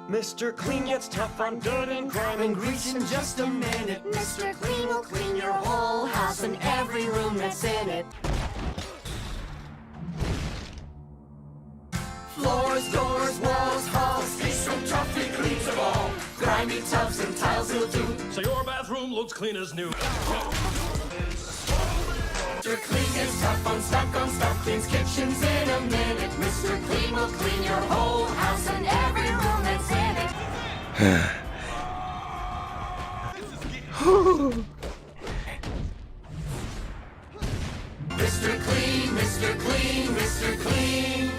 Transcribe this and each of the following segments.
Mr. Clean gets tough on dirt and crime and grease in just a minute. Mr. Clean will clean your whole house and every room that's in it. Floors, doors, walls, halls, he's so tough he cleans them all. Grimy tubs and tiles he'll do, so your bathroom looks clean as new. Mr. Clean gets tough on stuff, cleans kitchens in a minute. Mr. Clean will clean your whole house and every room that's in it. Mr. Clean, Mr. Clean, Mr. Clean.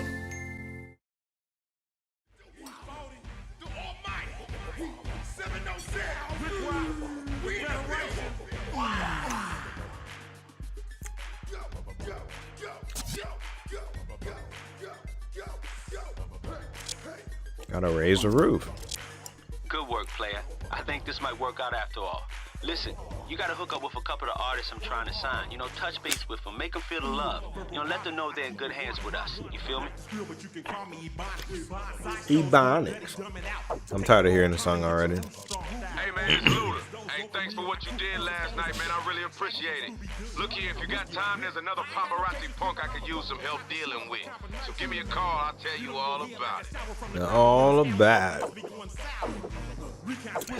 Gotta raise the roof. Good work, player. I think this might work out after all. Listen, you gotta hook up with a couple of artists I'm trying to sign. You know, touch base with them, make them feel the love. You know, let them know they're in good hands with us. You feel me? Ebonics. I'm tired of hearing the song already. Hey man, it's Luda. Hey, thanks for what you did last night, man. I really appreciate it. Look here, if you got time, there's another paparazzi punk I could use some help dealing with. So give me a call, I'll tell you all about it. All about it.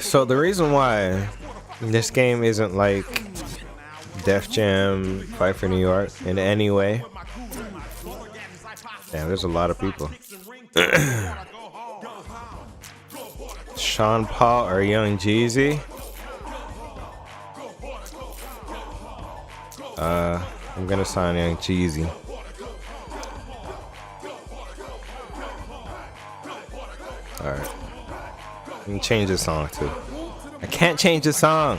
So the reason why this game isn't like Def Jam Fight for New York in any way. Damn, there's a lot of people. Sean Paul or Young Jeezy. I'm gonna sign Young Jeezy. Alright. I can change the song too. I can't change the song.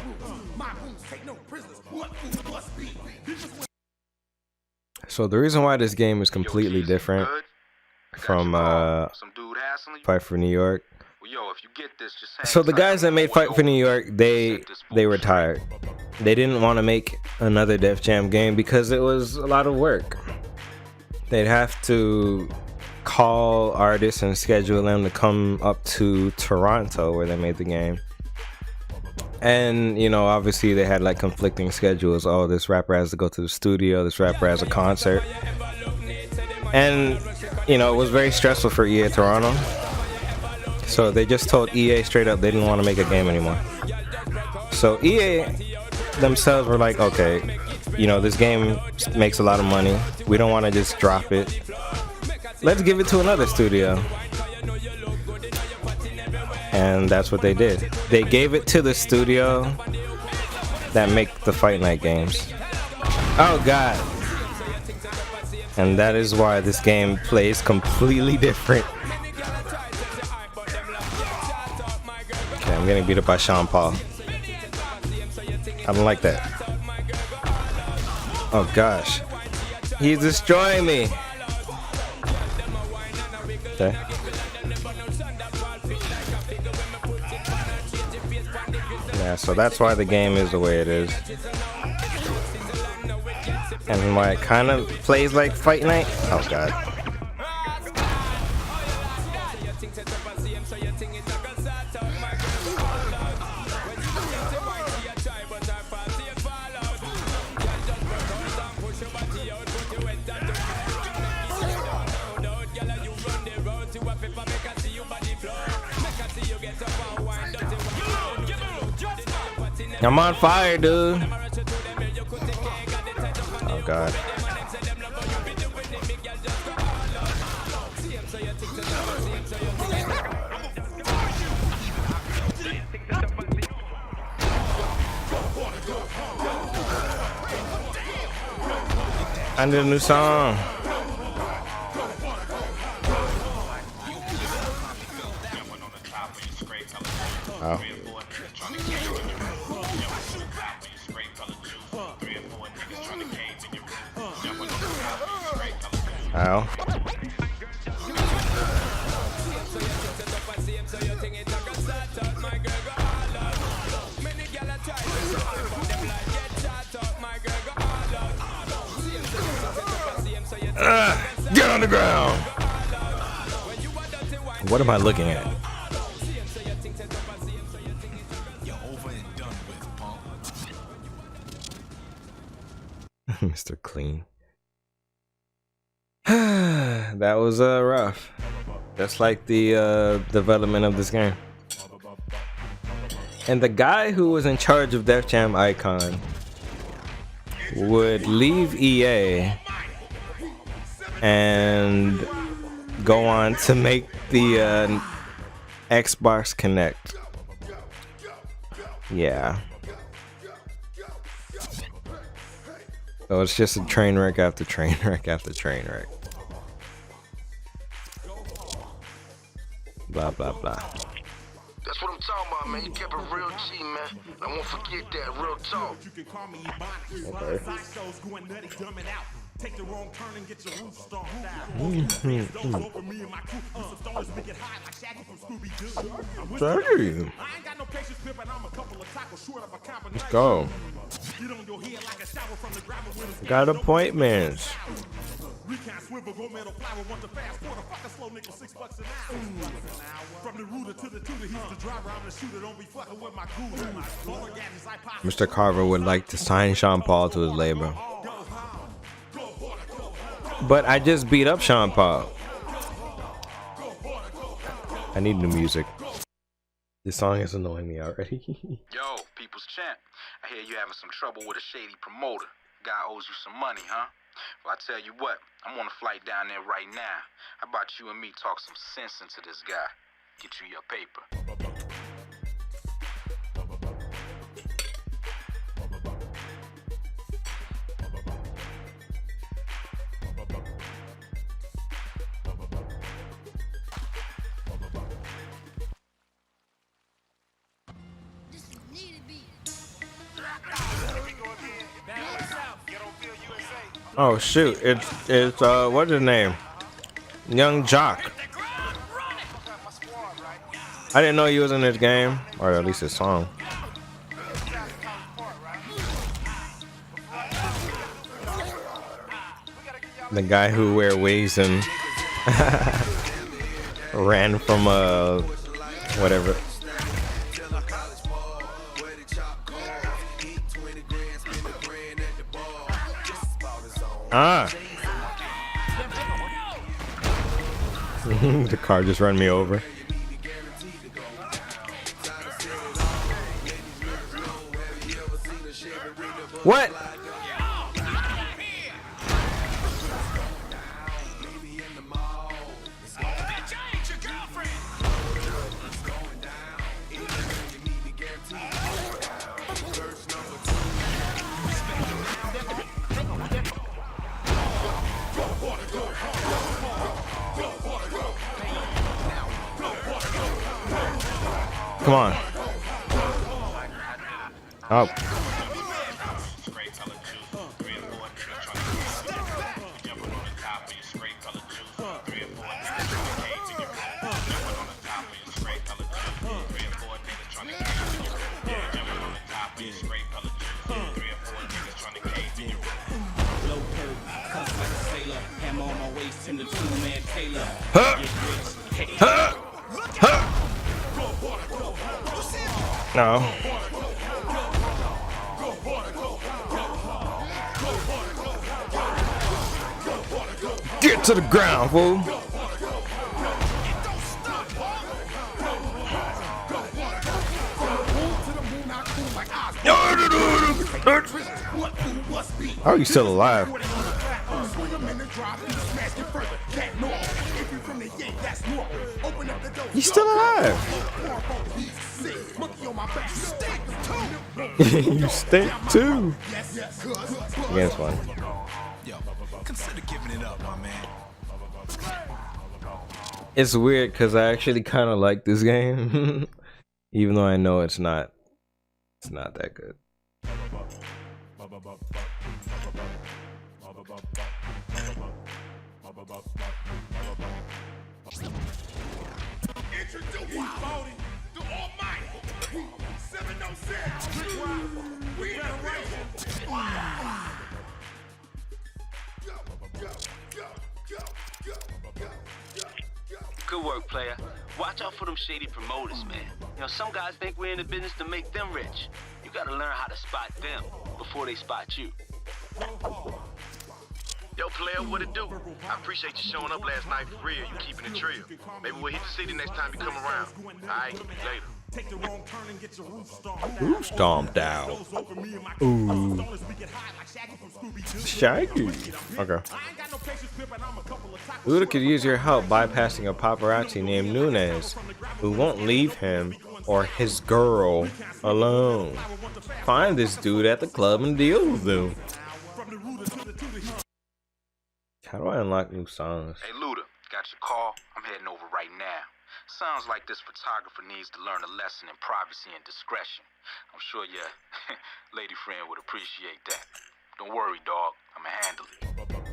So the reason why this game is completely different from Fight for New York. So the guys that made Fight for New York, they retired. They didn't want to make another Def Jam game because it was a lot of work. They'd have to call artists and schedule them to come up to Toronto where they made the game. And, you know, obviously they had like conflicting schedules. Oh, this rapper has to go to the studio, this rapper has a concert. And, you know, it was very stressful for EA Toronto. So they just told EA straight up they didn't want to make a game anymore. So EA themselves were like, okay, you know, this game makes a lot of money. We don't want to just drop it. Let's give it to another studio. And that's what they did. They gave it to the studio that make the Fight Night games. Oh god. And that is why this game plays completely different. Okay, I'm getting beat up by Sean Paul. I don't like that. Oh gosh. He's destroying me. Okay. Yeah, so that's why the game is the way it is. And why it kind of plays like Fight Night. Oh god. I'm on fire, dude. Oh god. I need a new song. Oh. Ow. Get on the ground. What am I looking at? Mr.Clean. That was rough. Just like the development of this game. And the guy who was in charge of Def Jam Icon would leave EA and go on to make the Xbox Connect. Yeah. So it's just a train wreck after train wreck after train wreck. Blah blah blah. That's what I'm talking about, man. You kept it real G, man. I won't forget that. Real talk. Okay. Take the wrong turn and get your roof stomped out. Let's go. Got appointments. Mr. Carver would like to sign Sean Paul to his label. But I just beat up Sean Paul. I need new music. This song is annoying me already. Yo, people's champ. I hear you having some trouble with a shady promoter. Guy owes you some money, huh? Well, I tell you what, I'm on a flight down there right now. How about you and me talk some sense into this guy? Get you your paper. Oh shoot, it's what's his name? Young Jock. I didn't know he was in this game, or at least his song. The guy who wear wigs and ran from whatever. Ah. The car just ran me over. What? Come on. Oh. No. Get to the ground, fool. How are you still alive? You still alive? You stink too. Against one. Consider giving it up, my man. It's weird because I actually kind of like this game, even though I know it's not that good. Good work, player. Watch out for them shady promoters, man. You know, some guys think we're in the business to make them rich. You gotta learn how to spot them before they spot you. Yo, player, what it do? I appreciate you showing up last night for real. You keeping it real. Maybe we'll hit the city next time you come around. All right, later. Ooh, stomped out. Ooh. Shaggy. Okay. Luda could use your help bypassing a paparazzi named Nunez, who won't leave him or his girl alone. Find this dude at the club and deal with him. How do I unlock new songs? Hey Luda, got your call? I'm heading over right now. Sounds like this photographer needs to learn a lesson in privacy and discretion. I'm sure your lady friend would appreciate that. Don't worry, dog. I'ma handle it.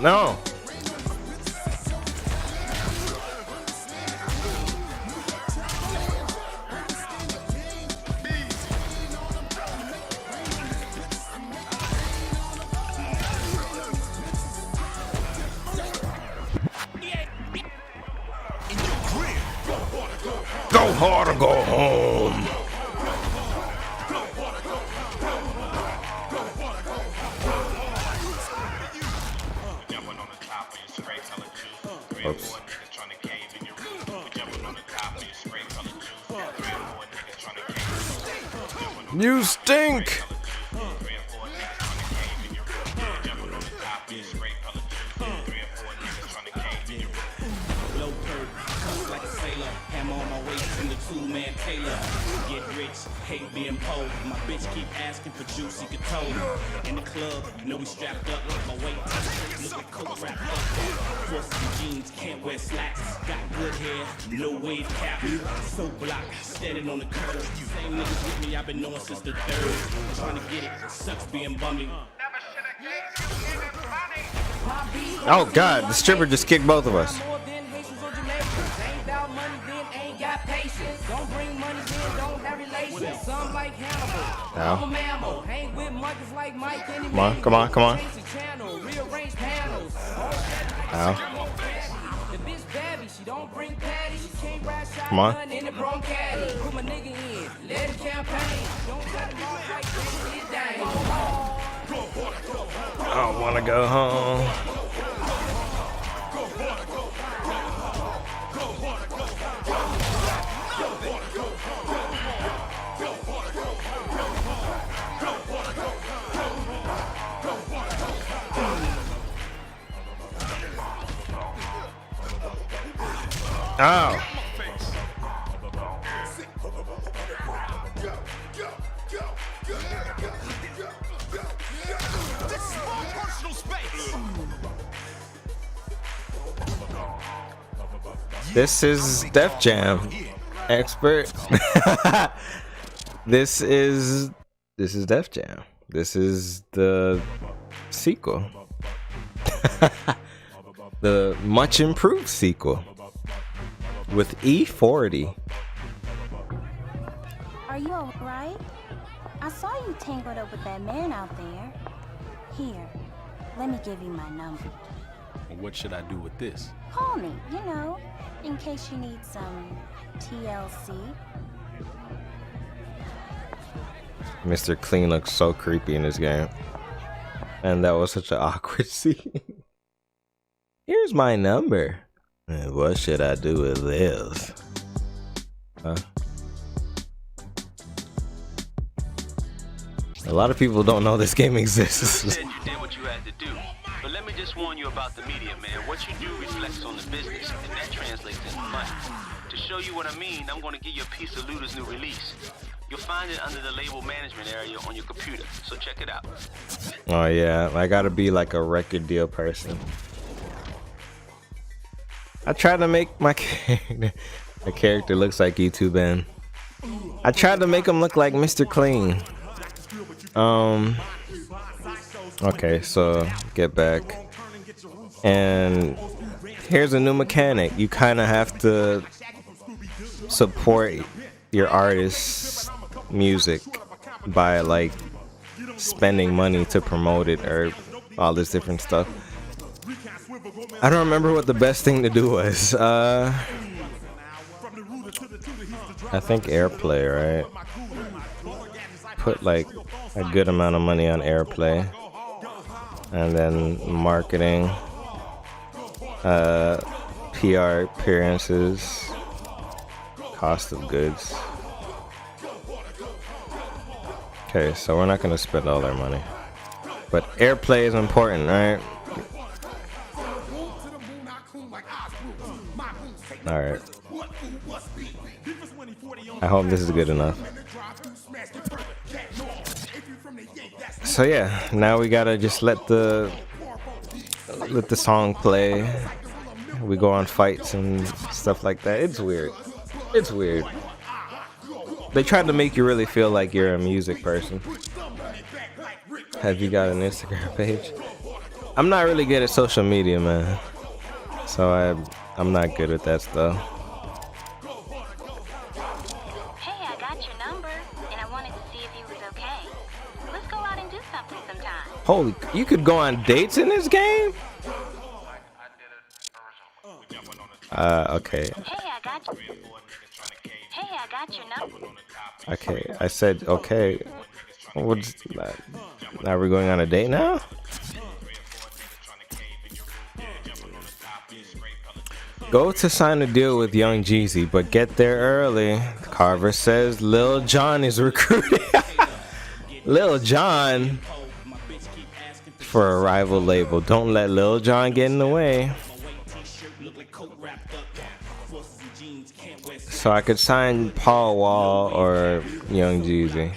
No. Go hard or go home. Oops. You stink! Two-man Taylor, get rich, hate being poor. My bitch keep asking for juicy couture. In the club, you know we strapped up. My weight look like coke wrapped up. Forces jeans, can't wear slacks. Got good hair, no wave cap. So block, standing on the curb. Same niggas with me, I've been knowing since the third. Trying to get it, sucks being bummy. Oh god, the stripper just kicked both of us. Don't bring money in, don't have relations. Some like Hannibal. I'm a mammal. Hang with monkeys like Mike. Come on, come on, come on. Rearrange panels. Ow. The bitch babby, she don't bring patty. She can't ride Come on. shotgun in the bronchitis. Put my nigga in, let him campaign. Don't cut him off like this, get down. I don't wanna go home. Oh. This is Def Jam expert. This is Def Jam. This is the sequel. The much improved sequel with E40. Are you alright? I saw you tangled up with that man out there. Here, let me give you my number. And what should I do with this? Call me, you know, in case you need some TLC. Mr.Clean looks so creepy in this game. And that was such an awkward scene. Here's my number. And what should I do with this? Huh? A lot of people don't know this game exists. You said you did what you had to do. But let me just warn you about the media, man. What you do reflects on the business, and that translates into money. To show you what I mean, I'm going to give you a piece of Luda's new release. You'll find it under the label management area on your computer, so check it out. Oh yeah, I gotta be like a record deal person. I tried to make my the character looks like YouTube Ben. I tried to make him look like Mr.Clean. Okay, so get back. And here's a new mechanic. You kind of have to support your artist's music by like spending money to promote it or all this different stuff. I don't remember what the best thing to do was. I think airplay, right? Put like a good amount of money on airplay, and then marketing, PR appearances, cost of goods. Okay, so we're not gonna spend all our money, but airplay is important, right? All right. I hope this is good enough. So yeah, now we gotta just let the song play. We go on fights and stuff like that. It's weird. It's weird. They tried to make you really feel like you're a music person. Have you got an Instagram page? I'm not really good at social media, man. So I'm not good at that stuff. Hey, I got your number, and I wanted to see if you was okay. Let's go out and do something sometime. Holy, you could go on dates in this game? Okay. Hey, I got you. Hey, I got your number. Okay, I said okay. What's that? Now we're going on a date now? Go to sign a deal with Young Jeezy, but get there early. Carver says Lil Jon is recruiting. Lil Jon for a rival label. Don't let Lil Jon get in the way. So I could sign Paul Wall or Young Jeezy.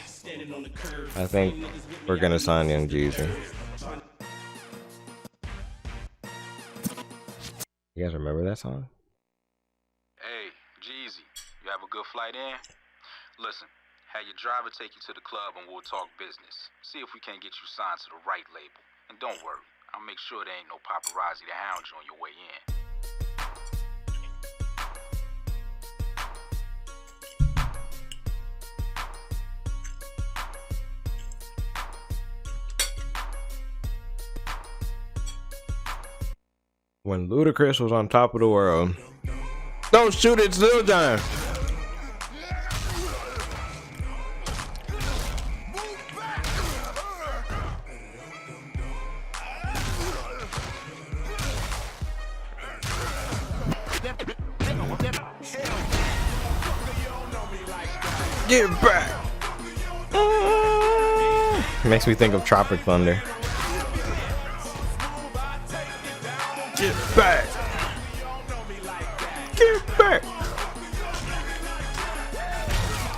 I think we're gonna sign Young Jeezy. You guys remember that song? Hey, Jeezy, you have a good flight in? Listen, have your driver take you to the club and we'll talk business. See if we can't get you signed to the right label. And don't worry, I'll make sure there ain't no paparazzi to hound you on your way in. When Ludacris was on top of the world. Don't shoot it, it's Lil Jon. Get back. Makes me think of Tropic Thunder. Get back! Get back!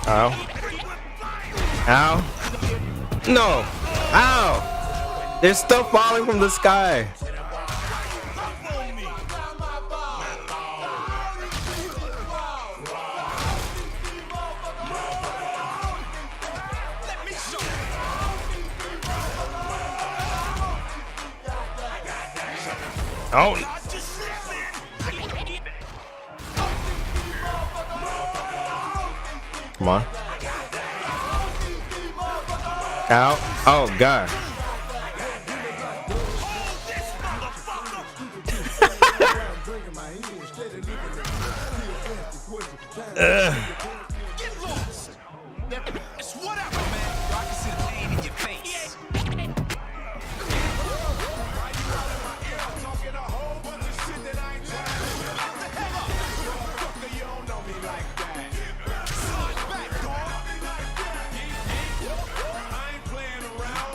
Ow. Ow. No! Ow! There's stuff falling from the sky. Oh. Come on. Ow. Oh, God.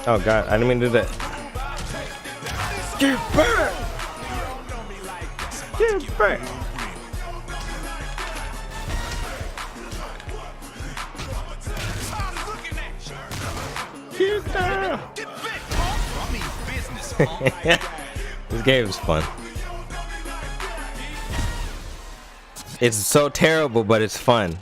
Oh God, I didn't mean to do that. Get back! Get back! Get down! This game is fun. It's so terrible, but it's fun.